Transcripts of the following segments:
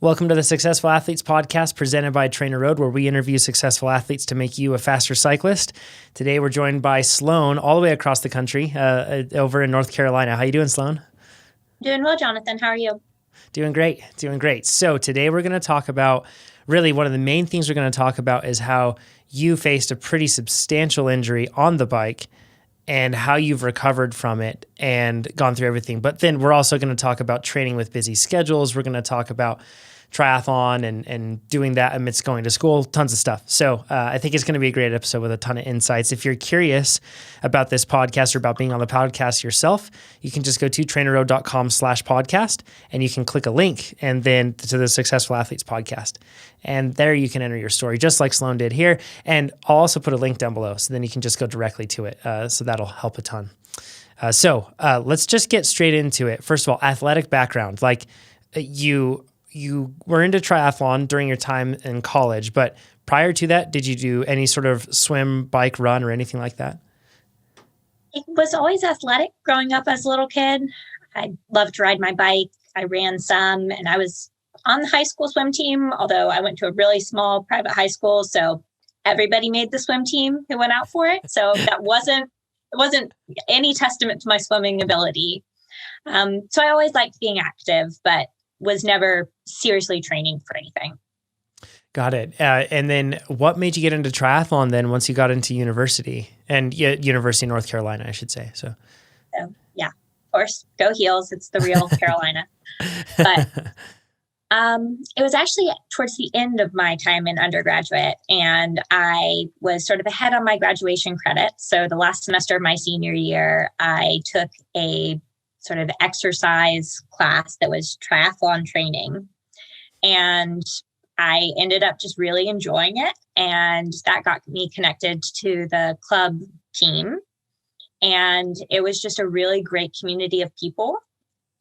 Welcome to the Successful Athletes Podcast presented by TrainerRoad, where we interview successful athletes to make you a faster cyclist. Today, we're joined by Sloane all the way across the country over in North Carolina. How you doing, Sloane? Doing well, Jonathan. How are you? Doing great. So today we're going to talk about, really one of the main things we're going to talk about is how you faced a pretty substantial injury on the bike and how you've recovered from it and gone through everything. But then we're also going to talk about training with busy schedules. We're going to talk about triathlon and doing that amidst going to school, tons of stuff. So I think it's going to be a great episode with a ton of insights. If you're curious about this podcast or about being on the podcast yourself, you can just go to trainerroad.com/podcast and you can click a link and then to the Successful Athletes Podcast. And there you can enter your story just like Sloane did here. And I'll also put a link down below so then you can just go directly to it. So that'll help a ton. So let's just get straight into it. First of all, athletic background. Like you were into triathlon during your time in college, but prior to that, did you do any sort of swim, bike, run, or anything like that? It was always athletic growing up as a little kid. I loved to ride my bike. I ran some, and I was on the high school swim team, although I went to a really small private high school, so everybody made the swim team who went out for it. So it wasn't any testament to my swimming ability. So I always liked being active, but was never seriously training for anything. Got it. And then what made you get into triathlon then once you got into university and University of North Carolina, I should say. So yeah, of course, go Heels. It's the real Carolina. But it was actually towards the end of my time in undergraduate, and I was sort of ahead on my graduation credits. So the last semester of my senior year, I took a sort of exercise class that was triathlon training. And I ended up just really enjoying it. And that got me connected to the club team. And it was just a really great community of people.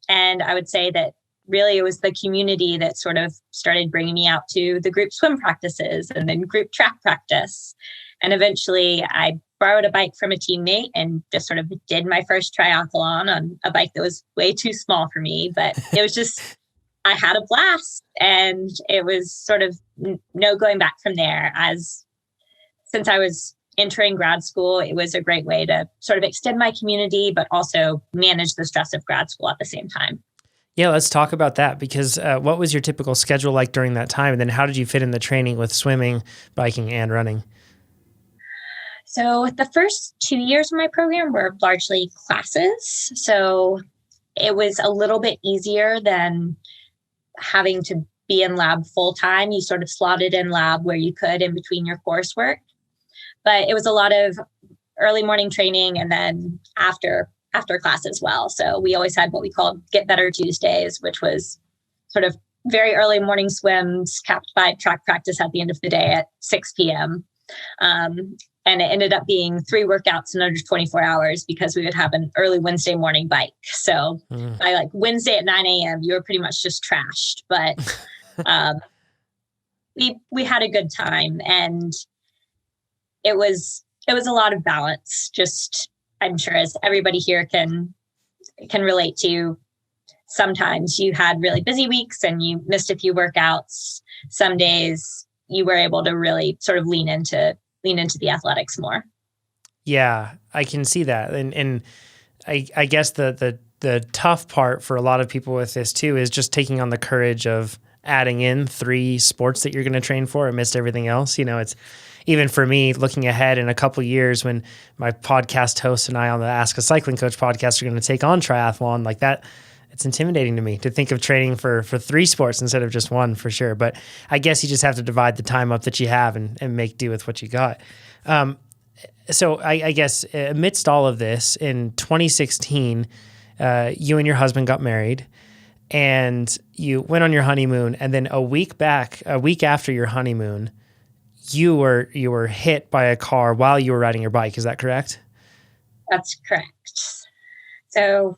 And I would say that really it was the community that sort of started bringing me out to the group swim practices and then group track practice. And eventually I borrowed a bike from a teammate and just sort of did my first triathlon on a bike that was way too small for me. But it was just, I had a blast, and it was sort of no going back from there. Since I was entering grad school, it was a great way to sort of extend my community, but also manage the stress of grad school at the same time. Yeah, let's talk about that because what was your typical schedule like during that time? And then how did you fit in the training with swimming, biking, and running? So the first 2 years of my program were largely classes. So it was a little bit easier than having to be in lab full time. You sort of slotted in lab where you could in between your coursework. But it was a lot of early morning training and then after class as well. So we always had what we called Get Better Tuesdays, which was sort of very early morning swims capped by track practice at the end of the day at 6 p.m. And it ended up being 3 workouts in under 24 hours because we would have an early Wednesday morning bike. So by like Wednesday at 9 a.m., you were pretty much just trashed. But we had a good time, and it was a lot of balance. Just, I'm sure as everybody here can relate to, sometimes you had really busy weeks and you missed a few workouts. Some days you were able to really sort of lean into the athletics more. Yeah, I can see that. And I guess the tough part for a lot of people with this too is just taking on the courage of adding in 3 sports that you're going to train for amidst everything else. You know, it's even for me looking ahead in a couple of years when my podcast host and I on the Ask a Cycling Coach podcast are going to take on triathlon like that. It's intimidating to me to think of training for 3 sports instead of just 1 for sure. But I guess you just have to divide the time up that you have and make do with what you got. So I guess amidst all of this in 2016, you and your husband got married and you went on your honeymoon. And then a week after your honeymoon, you were hit by a car while you were riding your bike. Is that correct? That's correct. So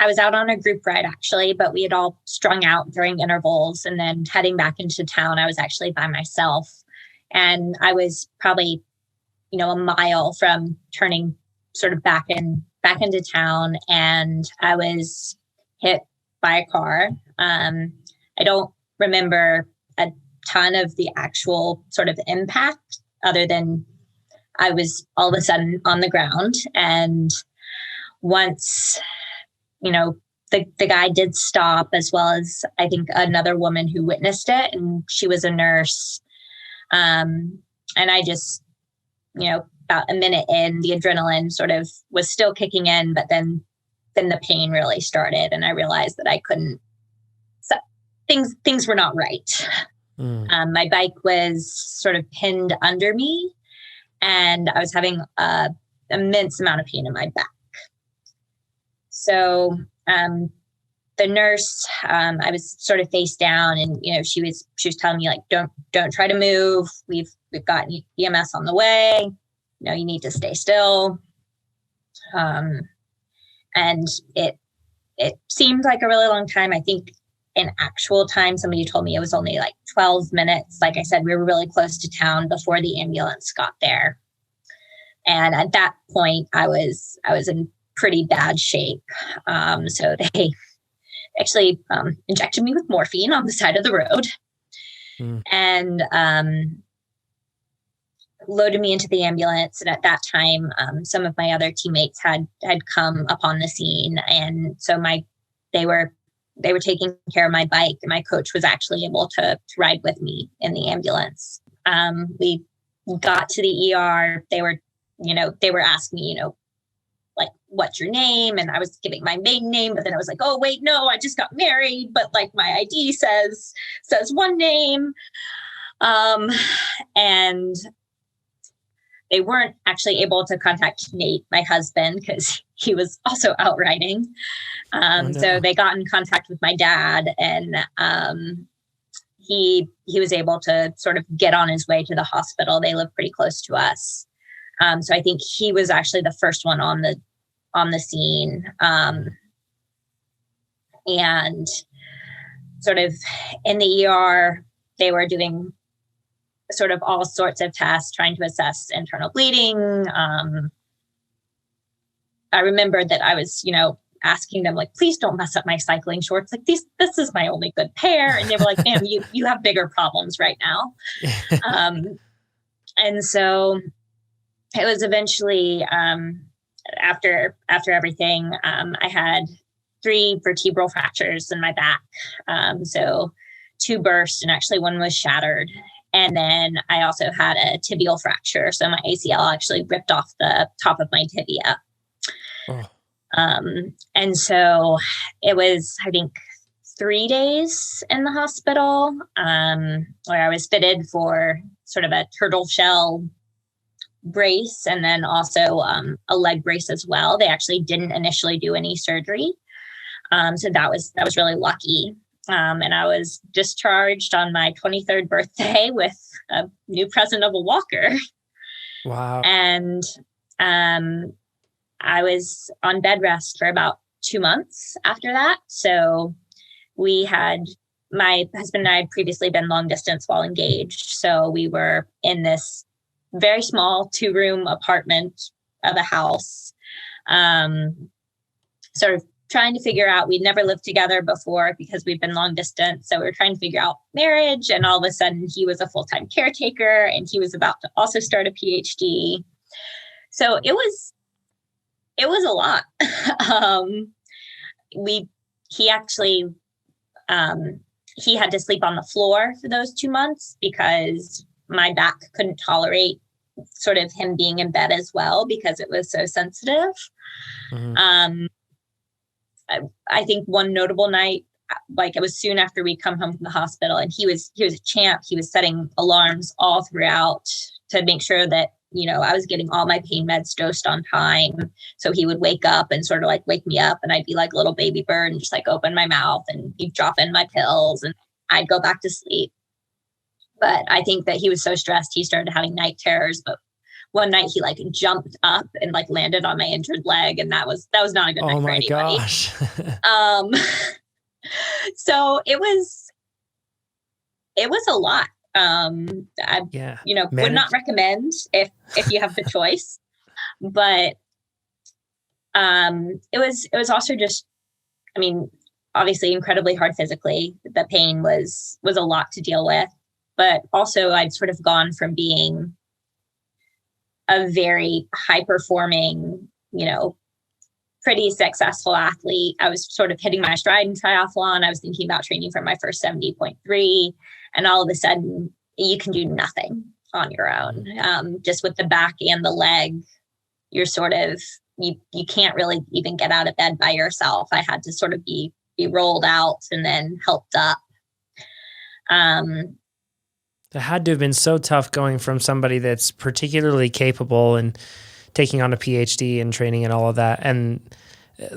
I was out on a group ride actually, but we had all strung out during intervals, and then heading back into town, I was actually by myself, and I was probably, a mile from turning sort of back into town, and I was hit by a car. I don't remember a ton of the actual sort of impact, other than I was all of a sudden on the ground. And once, the guy did stop, as well as I think another woman who witnessed it, and she was a nurse. And I just, about a minute in, the adrenaline sort of was still kicking in, but then the pain really started, and I realized that I couldn't. So things were not right. My bike was sort of pinned under me, and I was having an immense amount of pain in my back. So the nurse, I was sort of face down, and she was telling me, like, don't try to move. We've got EMS on the way. You need to stay still. And it seemed like a really long time. I think in actual time, somebody told me it was only like 12 minutes. Like I said, we were really close to town before the ambulance got there. And at that point, I was in pretty bad shape. So they actually injected me with morphine on the side of the road and loaded me into the ambulance. And at that time, some of my other teammates had come upon the scene. And so they were taking care of my bike, and my coach was actually able to ride with me in the ambulance. We got to the ER. They were asking me, like, what's your name? And I was giving my maiden name, but then I was like, oh, wait, no, I just got married. But like my ID says one name. And they weren't actually able to contact Nate, my husband, because he was also out riding. So they got in contact with my dad, and he was able to sort of get on his way to the hospital. They live pretty close to us. So I think he was actually the first one on the scene. And sort of in the ER, they were doing sort of all sorts of tests, trying to assess internal bleeding. I remember that I was, asking them, like, please don't mess up my cycling shorts. Like, this is my only good pair. And they were like, ma'am, you have bigger problems right now. And so it was eventually, after everything, I had 3 vertebral fractures in my back. So 2 burst, and actually one was shattered. And then I also had a tibial fracture. So my ACL actually ripped off the top of my tibia. Oh. And so it was, I think, 3 days in the hospital, where I was fitted for sort of a turtle shell brace, and then also a leg brace as well. They actually didn't initially do any surgery. So that was really lucky. And I was discharged on my 23rd birthday with a new present of a walker. Wow. And I was on bed rest for about 2 months after that. So my husband and I had previously been long distance while engaged. So we were in this very small 2-room apartment of a house, sort of trying to figure out, we'd never lived together before because we've been long distance. So we were trying to figure out marriage, and all of a sudden he was a full-time caretaker, and he was about to also start a PhD. So it was a lot. He had to sleep on the floor for those 2 months because my back couldn't tolerate sort of him being in bed as well, because it was so sensitive. Mm-hmm. I think one notable night, like, it was soon after we come home from the hospital, and he was a champ. He was setting alarms all throughout to make sure that, I was getting all my pain meds dosed on time. So he would wake up and sort of like wake me up, and I'd be like a little baby bird and just like open my mouth, and he'd drop in my pills, and I'd go back to sleep. But I think that he was so stressed, he started having night terrors. But one night he like jumped up and like landed on my injured leg, and that was not a good night for anybody. Gosh. So it was a lot. Would not recommend if you have the choice, but it was also just, I mean, obviously incredibly hard physically. The pain was a lot to deal with, but also I'd sort of gone from being a very high performing, pretty successful athlete. I was sort of hitting my stride in triathlon. I was thinking about training for my first 70.3, and all of a sudden you can do nothing on your own. Just with the back and the leg, you're sort of, you can't really even get out of bed by yourself. I had to sort of be rolled out and then helped up. It had to have been so tough going from somebody that's particularly capable and taking on a PhD and training and all of that. And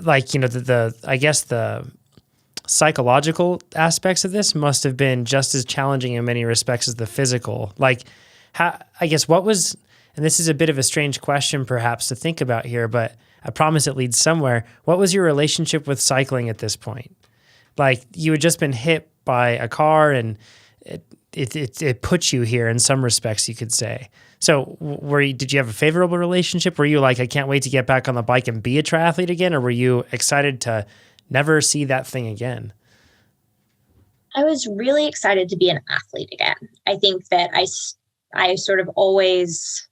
like, I guess the psychological aspects of this must have been just as challenging in many respects as the physical. Like, what was, and this is a bit of a strange question perhaps to think about here, but I promise it leads somewhere. What was your relationship with cycling at this point? Like, you had just been hit by a car and it put you here in some respects, you could say. So did you have a favorable relationship? Were you like, I can't wait to get back on the bike and be a triathlete again? Or were you excited to never see that thing again? I was really excited to be an athlete again. I think that I sort of always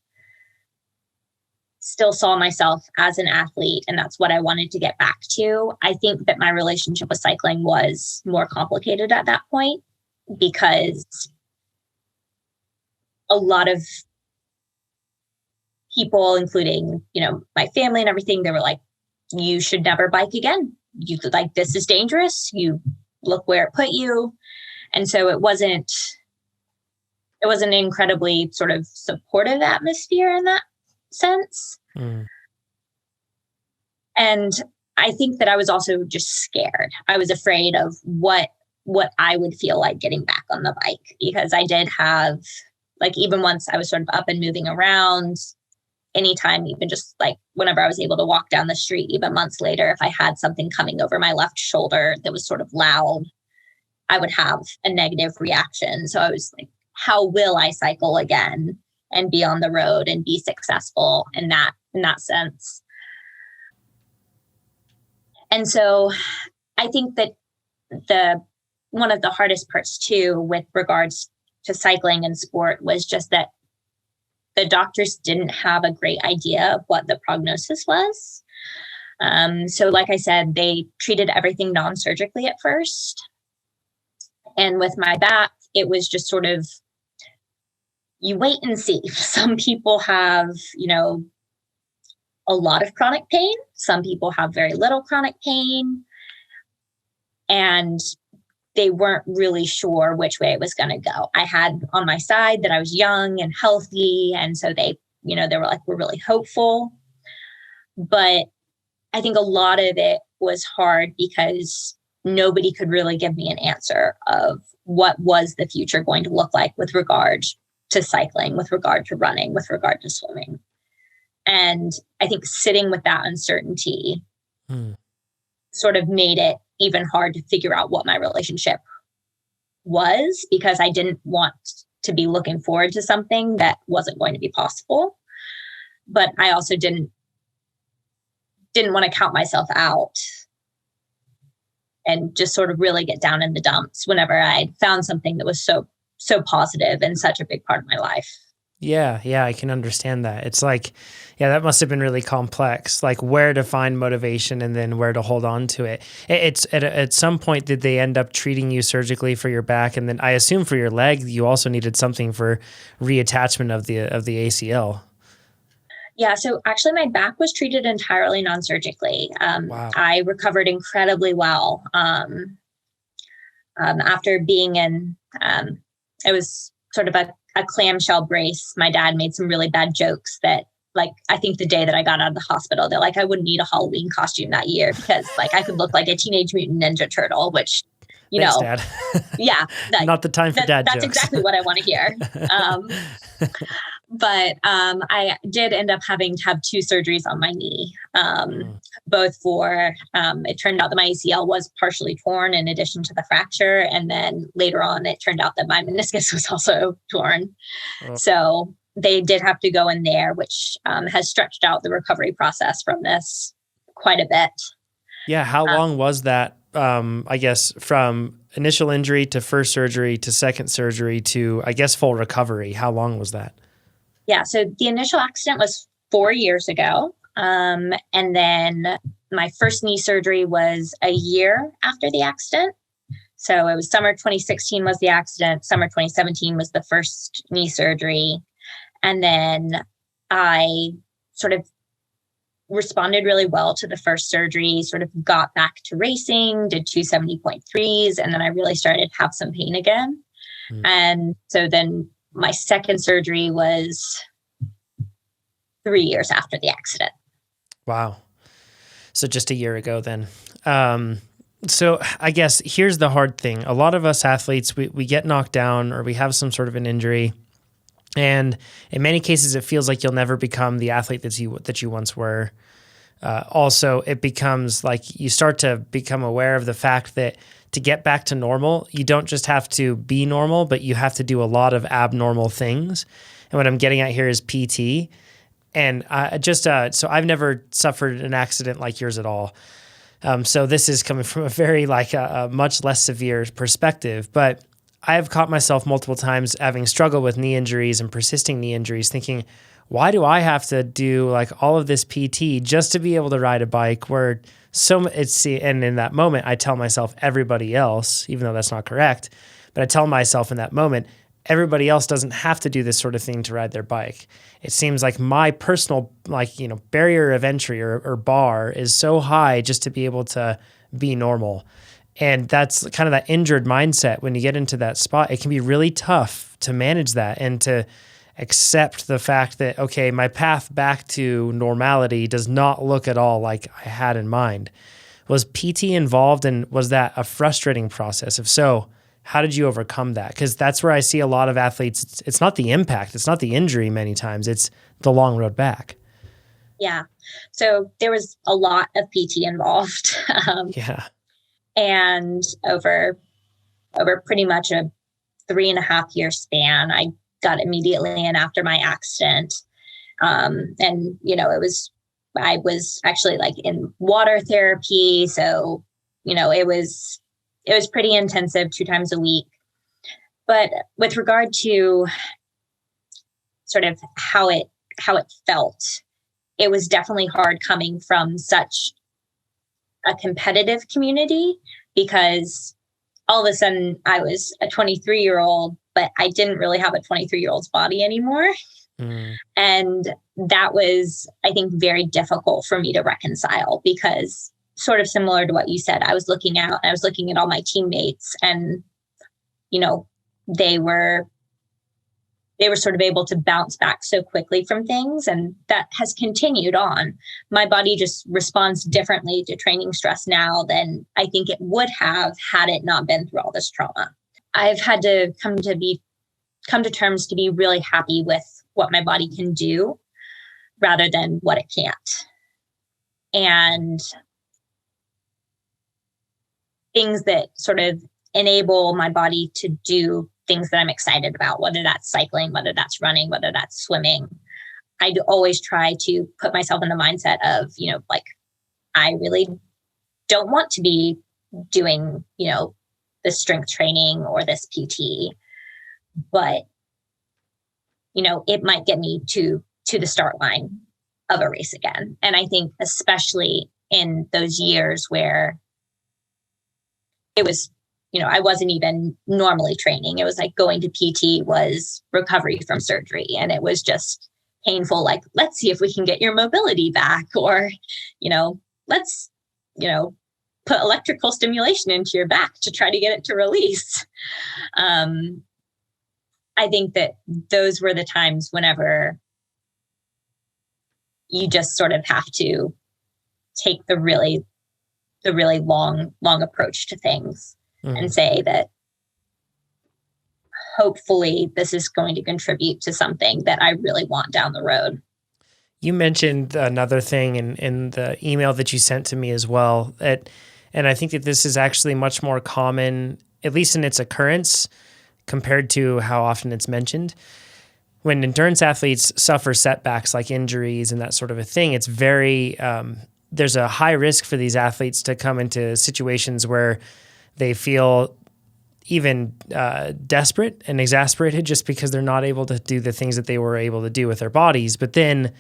still saw myself as an athlete, and that's what I wanted to get back to. I think that my relationship with cycling was more complicated at that point because a lot of people, including, my family and everything, they were like, you should never bike again. You could, like, this is dangerous. You look where it put you. And so it wasn't an incredibly sort of supportive atmosphere in that sense. And I think that I was also just scared. I was afraid of what I would feel like getting back on the bike, because I did have, like, even once I was sort of up and moving around, anytime, even just like whenever I was able to walk down the street, even months later, if I had something coming over my left shoulder that was sort of loud, I would have a negative reaction. So I was like, how will I cycle again and be on the road and be successful in that sense? And so I think that one of the hardest parts too, with regards to cycling and sport, was just that the doctors didn't have a great idea of what the prognosis was. So like I said, they treated everything non-surgically at first. And with my back, it was just sort of, you wait and see. Some people have, a lot of chronic pain. Some people have very little chronic pain. And they weren't really sure which way it was going to go. I had on my side that I was young and healthy. And so they were like, we're really hopeful. But I think a lot of it was hard because nobody could really give me an answer of what was the future going to look like with regard to cycling, with regard to running, with regard to swimming. And I think sitting with that uncertainty sort of made it even hard to figure out what my relationship was, because I didn't want to be looking forward to something that wasn't going to be possible. But I also didn't want to count myself out and just sort of really get down in the dumps whenever I found something that was so positive and such a big part of my life. Yeah, I can understand that. It's like, that must have been really complex, like where to find motivation and then where to hold on to it. It's at some point, did they end up treating you surgically for your back? And then I assume for your leg, you also needed something for reattachment of the ACL. Yeah, so actually my back was treated entirely non-surgically. Wow. I recovered incredibly well. After being in, it was sort of a clamshell brace. My dad made some really bad jokes that, like, I think the day that I got out of the hospital, they're like, I wouldn't need a Halloween costume that year because, like, I could look like a Teenage Mutant Ninja Turtle, which, Thanks, Dad. Yeah. Not the time for dad that's jokes. That's exactly what I want to hear. But I did end up having to have 2 surgeries on my knee, both for, it turned out that my ACL was partially torn in addition to the fracture. And then later on, it turned out that my meniscus was also torn. Oh. So they did have to go in there, which has stretched out the recovery process from this quite a bit. Yeah. How long was that I guess, from initial injury to first surgery to second surgery to, I guess, full recovery? How long was that? Yeah. So the initial accident was 4 years ago. And then my first knee surgery was a year after the accident. So it was summer 2016 was the accident. Summer 2017 was the first knee surgery. And then I sort of responded really well to the first surgery, sort of got back to racing, did 270.3s, and then I really started to have some pain again. And so then my second surgery was 3 years after the accident. Wow. So just a year ago then. So I guess here's the hard thing. A lot of us athletes, we get knocked down or we have some sort of an injury. And in many cases, it feels like you'll never become the athlete that you once were. Also, it becomes like you start to become aware of the fact that to get back to normal, you don't just have to be normal, but you have to do a lot of abnormal things. And what I'm getting at here is PT. And so I've never suffered an accident like yours at all. So this is coming from a very a much less severe perspective, but I've caught myself multiple times having struggled with knee injuries and persisting knee injuries thinking, why do I have to do all of this PT just to be able to ride a bike and in that moment, I tell myself everybody else, even though that's not correct, but I tell myself in that moment, everybody else doesn't have to do this sort of thing to ride their bike. It seems like my personal, barrier of entry or bar is so high just to be able to be normal. And that's kind of that injured mindset. When you get into that spot, it can be really tough to manage that and to accept the fact that, okay, my path back to normality does not look at all like I had in mind. Was PT involved, and was that a frustrating process? If so, how did you overcome that? Because that's where I see a lot of athletes. It's not the impact. It's not the injury many times. It's the long road back. Yeah. So there was a lot of PT involved. Yeah. And over pretty much a 3.5-year span, I got immediately in after my accident. And, I was actually in water therapy. So, it was pretty intensive 2 times a week. But with regard to sort of how it felt, it was definitely hard coming from such a competitive community, because all of a sudden I was a 23-year-old, but I didn't really have a 23-year-old's body anymore. And that was, I think, very difficult for me to reconcile, because sort of similar to what you said, I was looking at all my teammates, and, they were sort of able to bounce back so quickly from things. And that has continued on. My body just responds differently to training stress now than I think it would have had it not been through all this trauma. I've had to come to terms to be really happy with what my body can do rather than what it can't. And things that sort of enable my body to do things that I'm excited about, whether that's cycling, whether that's running, whether that's swimming. I always try to put myself in the mindset of, I really don't want to be doing, this strength training or this PT, but, it might get me to the start line of a race again. And I think especially in those years where it was, I wasn't even normally training. It was like going to PT was recovery from surgery. And it was just painful. Let's see if we can get your mobility back, or, let's, put electrical stimulation into your back to try to get it to release. I think that those were the times whenever you just sort of have to take the really long approach to things. And say that hopefully this is going to contribute to something that I really want down the road. You mentioned another thing in the email that you sent to me as well. And I think that this is actually much more common, at least in its occurrence, compared to how often it's mentioned. When endurance athletes suffer setbacks like injuries and that sort of a thing, it's very there's a high risk for these athletes to come into situations where they feel even desperate and exasperated just because they're not able to do the things that they were able to do with their bodies. But then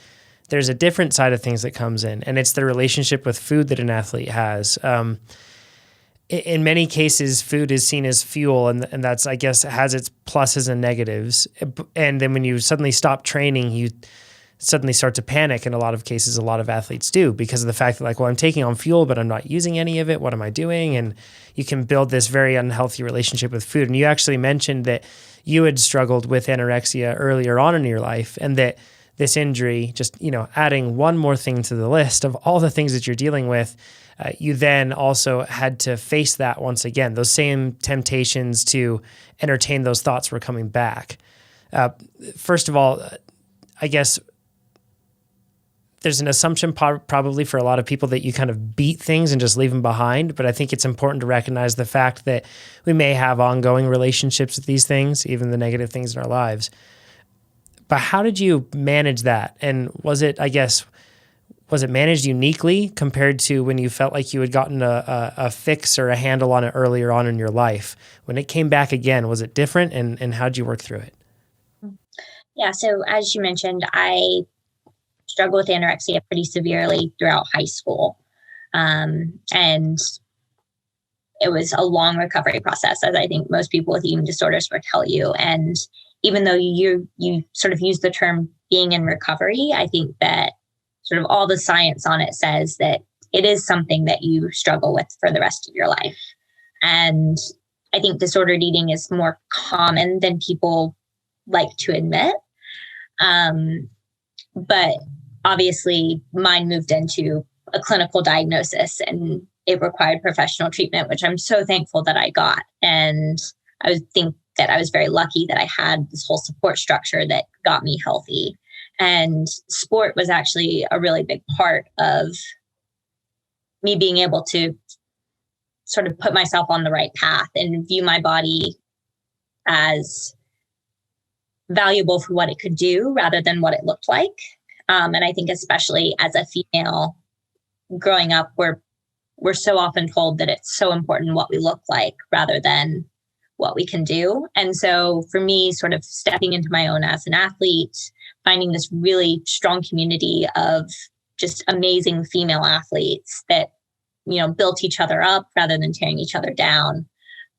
there's a different side of things that comes in, and it's the relationship with food that an athlete has. In many cases, food is seen as fuel, and that's, I guess, has its pluses and negatives. And then when you suddenly stop training, you suddenly start to panic. In a lot of cases, a lot of athletes do, because of the fact that, like, well, I'm taking on fuel, but I'm not using any of it. What am I doing? And you can build this very unhealthy relationship with food. And you actually mentioned that you had struggled with anorexia earlier on in your life, and that this injury, just, adding one more thing to the list of all the things that you're dealing with, you then also had to face that once again. Those same temptations to entertain those thoughts were coming back. First of all, I guess there's an assumption probably for a lot of people that you kind of beat things and just leave them behind. But I think it's important to recognize the fact that we may have ongoing relationships with these things, even the negative things in our lives. But how did you manage that? And was it managed uniquely compared to when you felt like you had gotten a fix or a handle on it earlier on in your life? When it came back again, was it different? And how'd you work through it? Yeah. So as you mentioned, I struggled with anorexia pretty severely throughout high school. And it was a long recovery process, as I think most people with eating disorders will tell you. And even though you sort of use the term being in recovery, I think that sort of all the science on it says that it is something that you struggle with for the rest of your life. And I think disordered eating is more common than people like to admit. But obviously mine moved into a clinical diagnosis, and it required professional treatment, which I'm so thankful that I got. And I would think that I was very lucky that I had this whole support structure that got me healthy. And sport was actually a really big part of me being able to sort of put myself on the right path and view my body as valuable for what it could do rather than what it looked like. And I think especially as a female growing up, we're so often told that it's so important what we look like rather than what we can do. And so for me, sort of stepping into my own as an athlete, finding this really strong community of just amazing female athletes that, built each other up rather than tearing each other down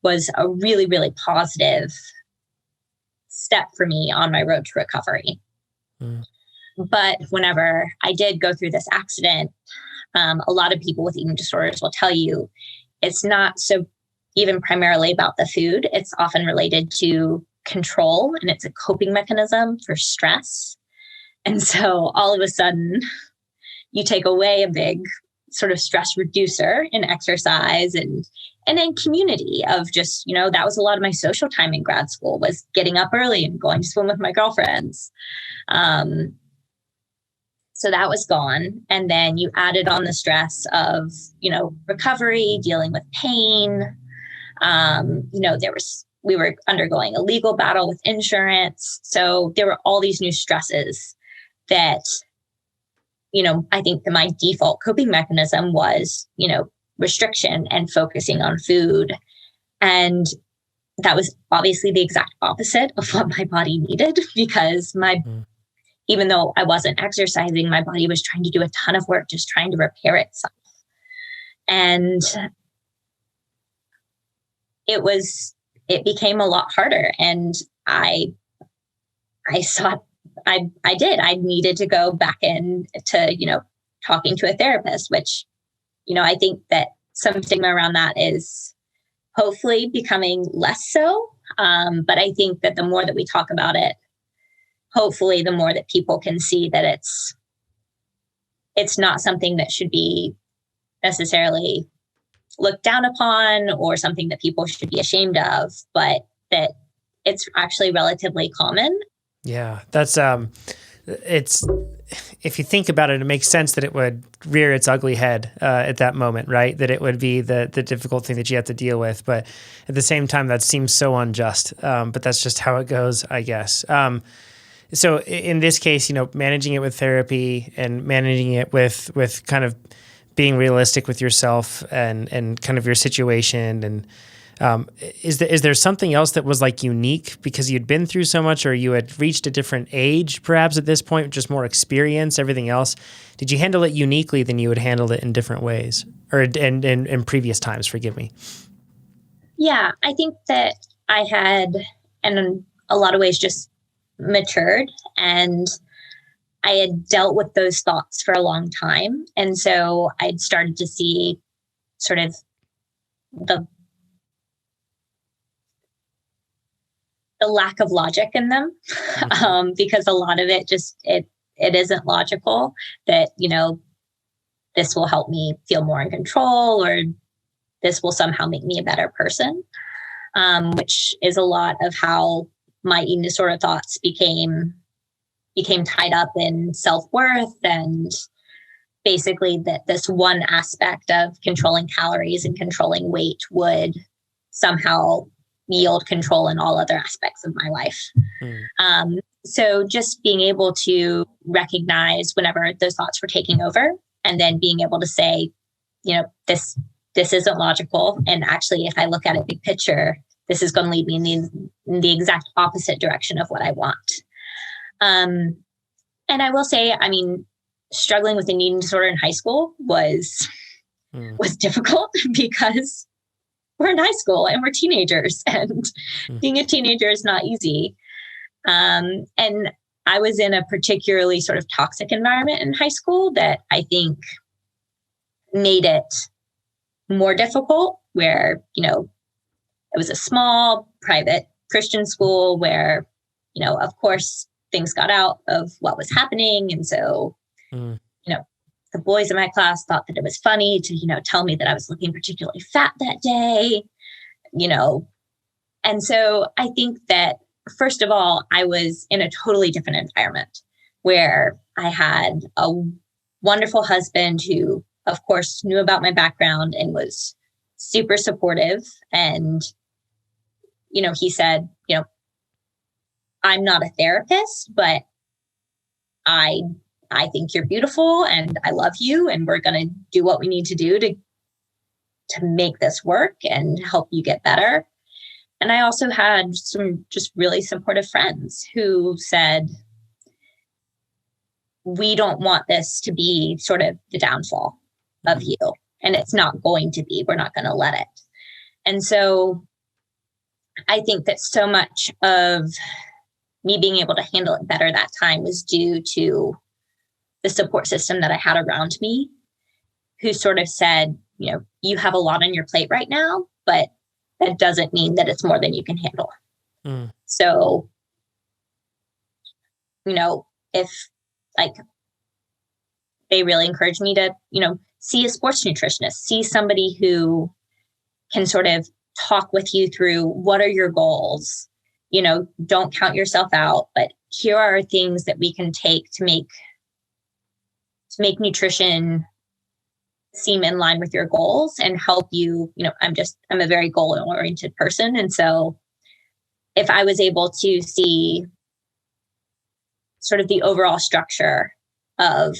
was a really, really positive step for me on my road to recovery. But whenever I did go through this accident, a lot of people with eating disorders will tell you it's not so even primarily about the food. It's often related to control, and it's a coping mechanism for stress. And so all of a sudden you take away a big sort of stress reducer in exercise and in community of just, that was a lot of my social time in grad school, was getting up early and going to swim with my girlfriends. So that was gone. And then you added on the stress of, recovery, dealing with pain. We were undergoing a legal battle with insurance. So there were all these new stresses that, I think that my default coping mechanism was, restriction and focusing on food. And that was obviously the exact opposite of what my body needed, because even though I wasn't exercising, my body was trying to do a ton of work, just trying to repair itself. And it became a lot harder. And I needed to go back into, talking to a therapist, which, I think that some stigma around that is hopefully becoming less so. But I think that the more that we talk about it, hopefully the more that people can see that it's not something that should be necessarily looked down upon or something that people should be ashamed of, but that it's actually relatively common. Yeah, that's it's, if you think about it, it makes sense that it would rear its ugly head at that moment, right? That it would be the difficult thing that you have to deal with. But at the same time, that seems so unjust. But that's just how it goes, I guess. So in this case, managing it with therapy and managing it with kind of being realistic with yourself and kind of your situation. And is there something else that was like unique because you'd been through so much, or you had reached a different age perhaps at this point, just more experience, everything else? Did you handle it uniquely than you had handled it in different ways, or in previous times? Forgive me. Yeah, I think that I had, in a lot of ways, just matured, and I had dealt with those thoughts for a long time. And so I'd started to see sort of the lack of logic in them, because a lot of it just, it isn't logical that, this will help me feel more in control, or this will somehow make me a better person, which is a lot of how my eating disorder thoughts became tied up in self-worth, and basically that this one aspect of controlling calories and controlling weight would somehow yield control in all other aspects of my life. So just being able to recognize whenever those thoughts were taking over, and then being able to say, this isn't logical. And actually, if I look at it big picture, this is going to lead me in the exact opposite direction of what I want. And I will say, struggling with an eating disorder in high school was difficult because we're in high school and we're teenagers, and being a teenager is not easy. And I was in a particularly sort of toxic environment in high school that I think made it more difficult, where, it was a small private Christian school where, of course, things got out of what was happening. And so, the boys in my class thought that it was funny to, tell me that I was looking particularly fat that day, And so I think that, first of all, I was in a totally different environment where I had a wonderful husband who, of course, knew about my background and was super supportive. And, he said, I'm not a therapist, but I think you're beautiful and I love you, and we're going to do what we need to do to make this work and help you get better. And I also had some just really supportive friends who said, we don't want this to be sort of the downfall of you, and it's not going to be. We're not going to let it. And so I think that so much of me being able to handle it better that time was due to the support system that I had around me, who sort of said, you have a lot on your plate right now, but that doesn't mean that it's more than you can handle. So, if they really encouraged me to, see a sports nutritionist, see somebody who can sort of talk with you through what are your goals, don't count yourself out, but here are things that we can take to make nutrition seem in line with your goals and help you. I'm a very goal-oriented person. And so if I was able to see sort of the overall structure of,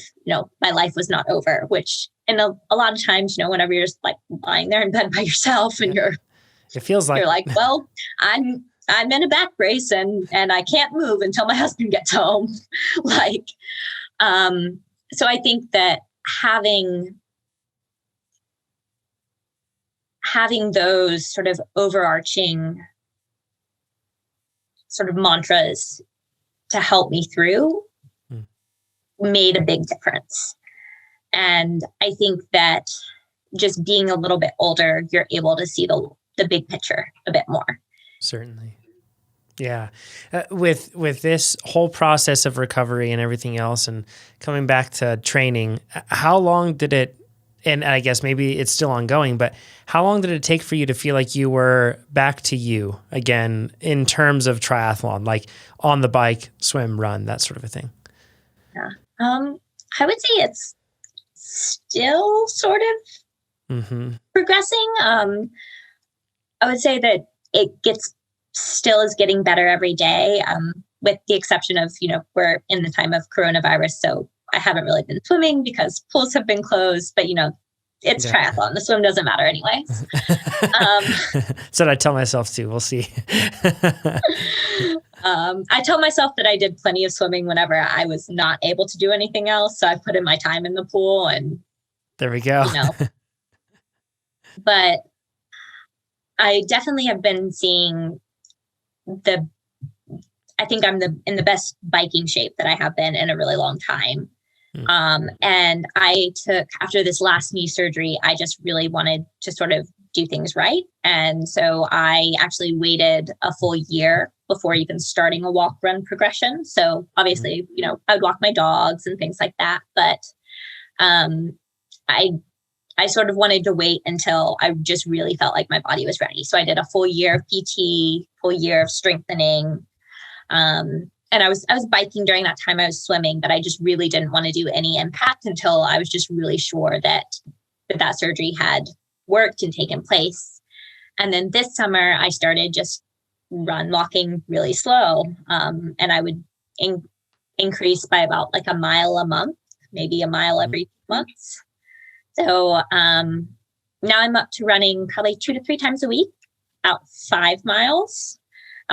my life was not over, which, and a lot of times, whenever you're just lying there in bed by yourself and it feels like, you're like, well, I'm in a back brace and I can't move until my husband gets home. So I think that having those sort of overarching sort of mantras to help me through made a big difference. And I think that just being a little bit older, you're able to see the big picture a bit more. Certainly. Yeah. With this whole process of recovery and everything else, and coming back to training, how long did it, and I guess maybe it's still ongoing, but how long did it take for you to feel like you were back to you again in terms of triathlon, like on the bike, swim, run, that sort of a thing? Yeah. I would say it's still sort of progressing. I would say that it still is getting better every day, with the exception of, we're in the time of coronavirus. So I haven't really been swimming because pools have been closed, but, it's triathlon. The swim doesn't matter anyways. That's what I tell myself too. We'll see. I tell myself that I did plenty of swimming whenever I was not able to do anything else. So I put in my time in the pool and there we go. But I definitely have been seeing I think I'm in the best biking shape that I have been in a really long time. And after this last knee surgery, I just really wanted to sort of do things right. And so I actually waited a full year before even starting a walk run progression. So obviously, I would walk my dogs and things like that. But I sort of wanted to wait until I just really felt like my body was ready. So I did a full year of PT, full year of strengthening. And I was biking during that time. I was swimming, but I just really didn't want to do any impact until I was just really sure that surgery had worked and taken place. And then this summer I started just walking really slow. And I would increase by about like a mile a month, maybe a mile every 2 months. So now I'm up to running probably 2 to 3 times a week, out 5 miles.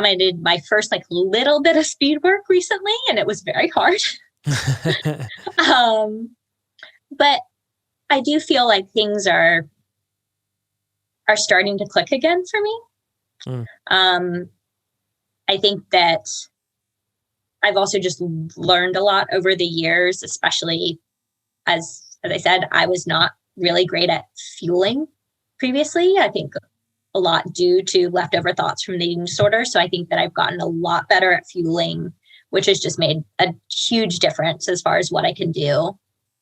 I did my first like little bit of speed work recently, and it was very hard. But I do feel like things are starting to click again for me. I think that I've also just learned a lot over the years, especially as I said, I was not really great at fueling previously. I think a lot due to leftover thoughts from the eating disorder. So I think that I've gotten a lot better at fueling, which has just made a huge difference as far as what I can do.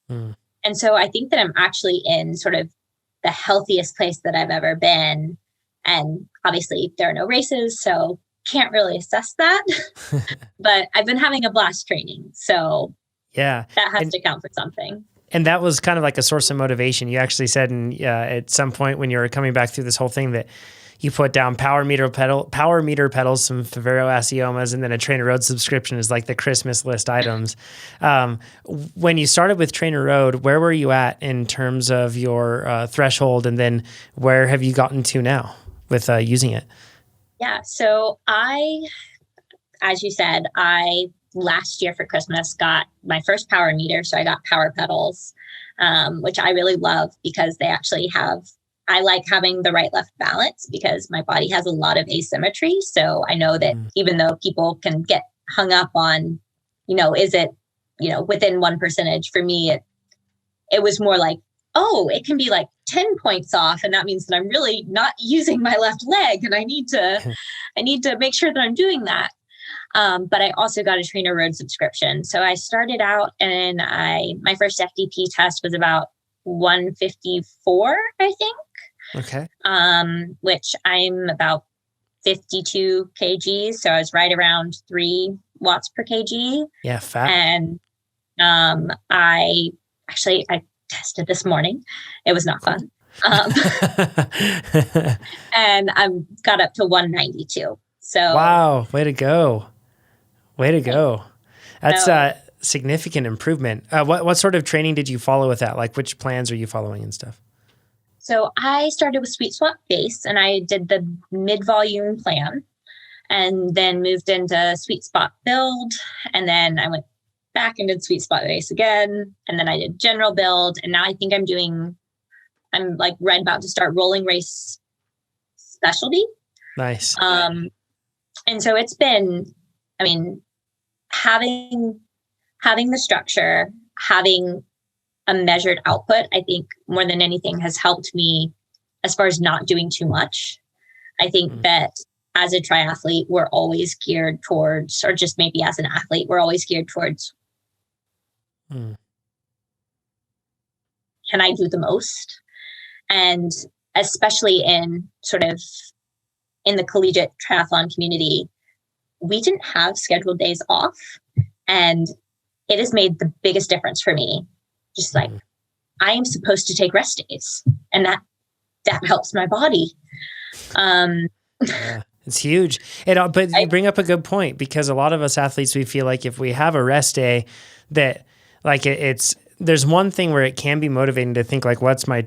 And so I think that I'm actually in sort of the healthiest place that I've ever been. And obviously there are no races, so can't really assess that. But I've been having a blast training. So that has to count for something. And that was kind of like a source of motivation. You actually said at some point when you were coming back through this whole thing that you put down power meter pedals, some Favero Aciomas, and then a TrainerRoad subscription is like the Christmas list items. When you started with TrainerRoad, where were you at in terms of your threshold? And then where have you gotten to now with using it? Yeah. So as you said, last year for Christmas got my first power meter. So I got power pedals, which I really love because they actually I like having the right left balance because my body has a lot of asymmetry. So I know that even though people can get hung up on, is it, within 1%, for me, it was more like, oh, it can be like 10 points off. And that means that I'm really not using my left leg. And I need to make sure that I'm doing that. But I also got a TrainerRoad subscription. So I started out and my first FTP test was about 154, I think. Okay. Which I'm about 52 kgs. So I was right around 3 watts per kg. Yeah, fat. And I tested this morning. It was not fun. And I got up to 192. So wow, way to go. Way to go. That's a significant improvement. What sort of training did you follow with that? Like which plans are you following and stuff? So I started with Sweet Spot Base and I did the mid-volume plan and then moved into Sweet Spot Build. And then I went back and did Sweet Spot Base again. And then I did General Build. And now I think I'm like right about to start Rolling Race Specialty. Nice. And so it's been, having the structure, having a measured output, I think more than anything has helped me as far as not doing too much. I think that as a triathlete, we're always geared towards, or just maybe as an athlete, we're always geared towards, can I do the most? And especially in the collegiate triathlon community, we didn't have scheduled days off. And it has made the biggest difference for me. Just like I am supposed to take rest days and that helps my body. Yeah, it's huge. But you bring up a good point because a lot of us athletes, we feel like if we have a rest day that like it's there's one thing where it can be motivating to think like, what's my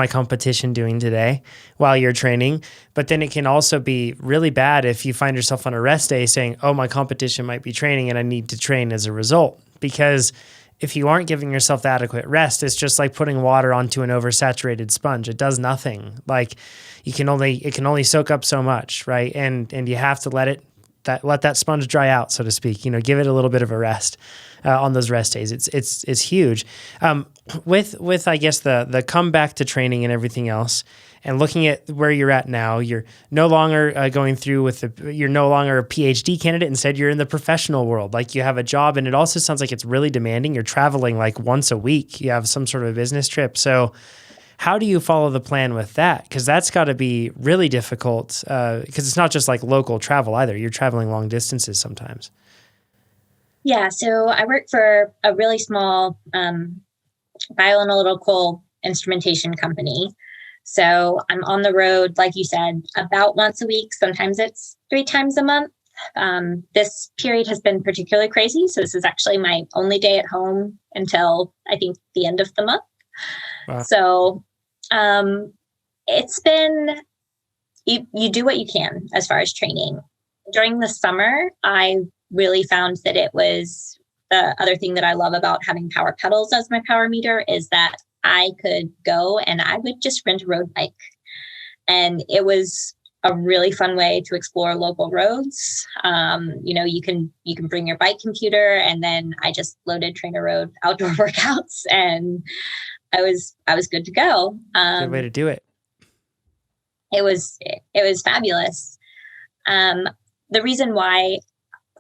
competition doing today while you're training? But then it can also be really bad if you find yourself on a rest day saying, oh, my competition might be training and I need to train as a result. Because if you aren't giving yourself the adequate rest, it's just like putting water onto an oversaturated sponge. It does nothing. Like it can only soak up so much, right? And you have to let that sponge dry out, so to speak. Give it a little bit of a rest on those rest days. It's huge. With I guess the comeback to training and everything else, and looking at where you're at now, you're no longer going through you're no longer a PhD candidate. Instead, you're in the professional world. Like you have a job, and it also sounds like it's really demanding. You're traveling like once a week. You have some sort of a business trip. So how do you follow the plan with that? Because that's got to be really difficult because it's not just like local travel either. You're traveling long distances sometimes. Yeah. So I work for a really small bioanalytical instrumentation company. So I'm on the road, like you said, about once a week. Sometimes it's 3 times a month. This period has been particularly crazy. So this is actually my only day at home until I think the end of the month. Wow. So it's been, you do what you can as far as training. During the summer, I really found that it was the other thing that I love about having power pedals as my power meter is that I could go and I would just rent a road bike. And it was a really fun way to explore local roads. You can bring your bike computer, and then I just loaded TrainerRoad outdoor workouts, and I was good to go. Good way to do it. It was fabulous. The reason why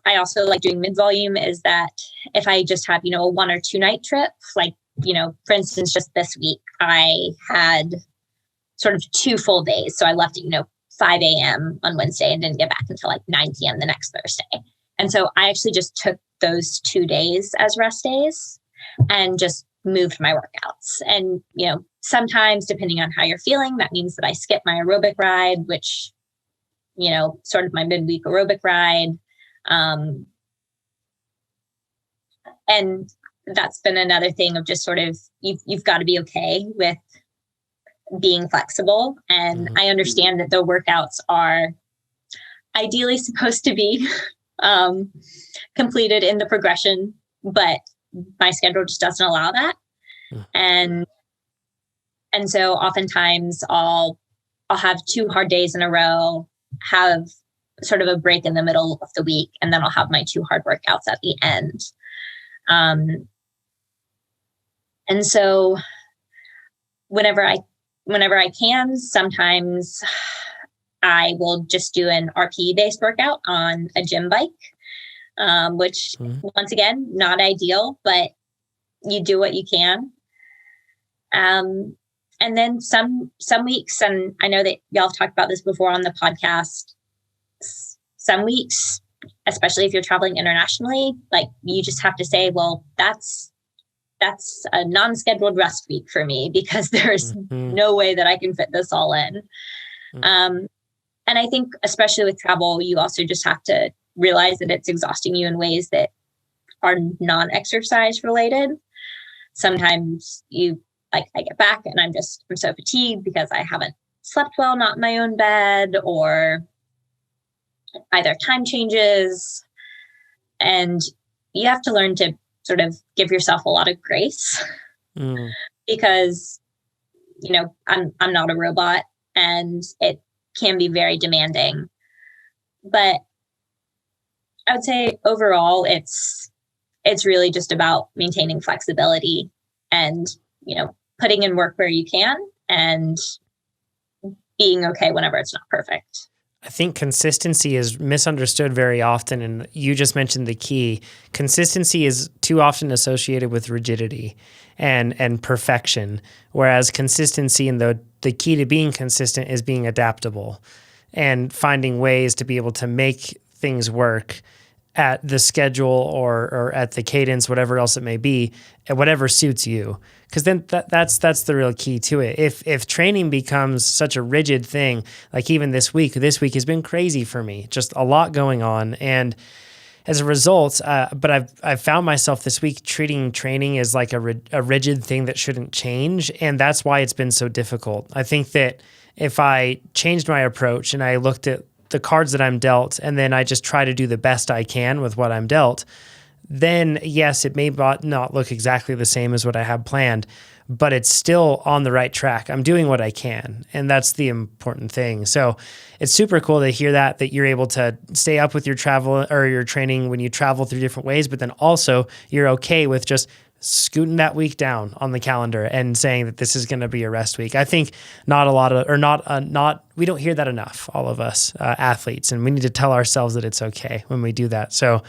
I also like doing mid-volume is that if I just have, a 1 or 2 night trip, like, for instance, just this week, I had sort of 2 full days. So I left at, 5 a.m. on Wednesday and didn't get back until like 9 p.m. the next Thursday. And so I actually just took those 2 days as rest days and just moved my workouts. And, sometimes depending on how you're feeling, that means that I skip my aerobic ride, which, sort of my midweek aerobic ride. And that's been another thing of just sort of, you've got to be okay with being flexible. And I understand that the workouts are ideally supposed to be completed in the progression, but my schedule just doesn't allow that. And so oftentimes I'll have 2 hard days in a row, have sort of a break in the middle of the week, and then I'll have my 2 hard workouts at the end. And so whenever I can, sometimes I will just do an RPE based workout on a gym bike, which once again, not ideal, but you do what you can. And then some weeks, and I know that y'all have talked about this before on the podcast, some weeks, especially if you're traveling internationally, like you just have to say, well, that's a non-scheduled rest week for me because there's no way that I can fit this all in. And I think especially with travel, you also just have to realize that it's exhausting you in ways that are non-exercise related. Sometimes I get back and I'm so fatigued because I haven't slept well, not in my own bed, or either time changes. And you have to learn to sort of give yourself a lot of grace because, I'm not a robot and it can be very demanding. But I would say overall, it's really just about maintaining flexibility and, putting in work where you can and being okay whenever it's not perfect. I think consistency is misunderstood very often, and you just mentioned the key. Consistency is too often associated with rigidity and perfection, whereas consistency and the key to being consistent is being adaptable and finding ways to be able to make things work at the schedule or at the cadence, whatever else it may be, and whatever suits you. Because then that's the real key to it. If training becomes such a rigid thing, like even this week has been crazy for me, just a lot going on. And as a result, but I've found myself this week treating training as like a rigid thing that shouldn't change. And that's why it's been so difficult. I think that if I changed my approach and I looked at the cards that I'm dealt, and then I just try to do the best I can with what I'm dealt, then yes, it may not look exactly the same as what I have planned, but it's still on the right track. I'm doing what I can, and that's the important thing. So it's super cool to hear that you're able to stay up with your travel or your training when you travel through different ways, but then also you're okay with just scooting that week down on the calendar and saying that this is going to be a rest week. I think we don't hear that enough, all of us athletes, and we need to tell ourselves that it's okay when we do that. So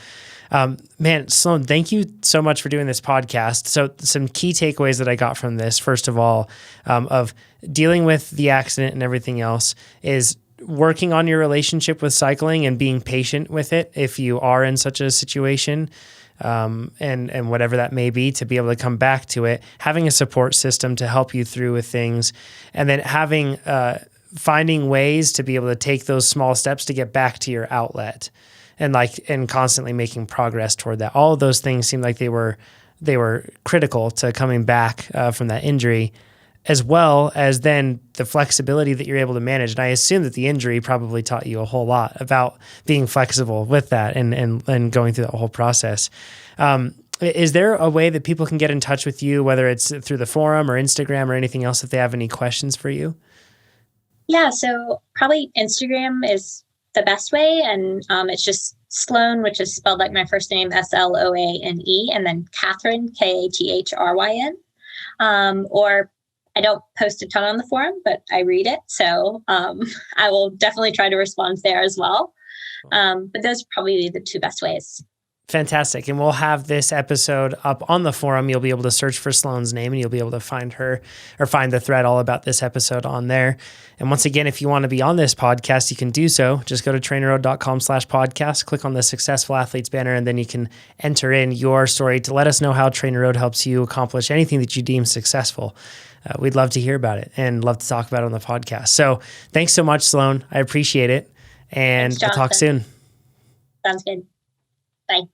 man, Sloane, thank you so much for doing this podcast. So some key takeaways that I got from this, first of all, of dealing with the accident and everything else, is working on your relationship with cycling and being patient with it if you are in such a situation, and whatever that may be, to be able to come back to it, having a support system to help you through with things, and then finding ways to be able to take those small steps to get back to your outlet. And constantly making progress toward that. All of those things seem like they were critical to coming back from that injury, as well as then the flexibility that you're able to manage. And I assume that the injury probably taught you a whole lot about being flexible with that and going through that whole process. Is there a way that people can get in touch with you, whether it's through the forum or Instagram or anything else, if they have any questions for you? Yeah, so probably Instagram is the best way. And it's just Sloane, which is spelled like my first name, Sloane, and then Catherine, Kathryn. Or I don't post a ton on the forum, but I read it. So I will definitely try to respond there as well. But those are probably the two best ways. Fantastic. And we'll have this episode up on the forum. You'll be able to search for Sloane's name and you'll be able to find her or find the thread all about this episode on there. And once again, if you want to be on this podcast, you can do so. Just go to TrainerRoad.com/podcast, click on the Successful Athletes banner, and then you can enter in your story to let us know how TrainerRoad helps you accomplish anything that you deem successful. We'd love to hear about it and love to talk about it on the podcast. So thanks so much, Sloane. I appreciate it. And we'll talk soon. Sounds good. Bye.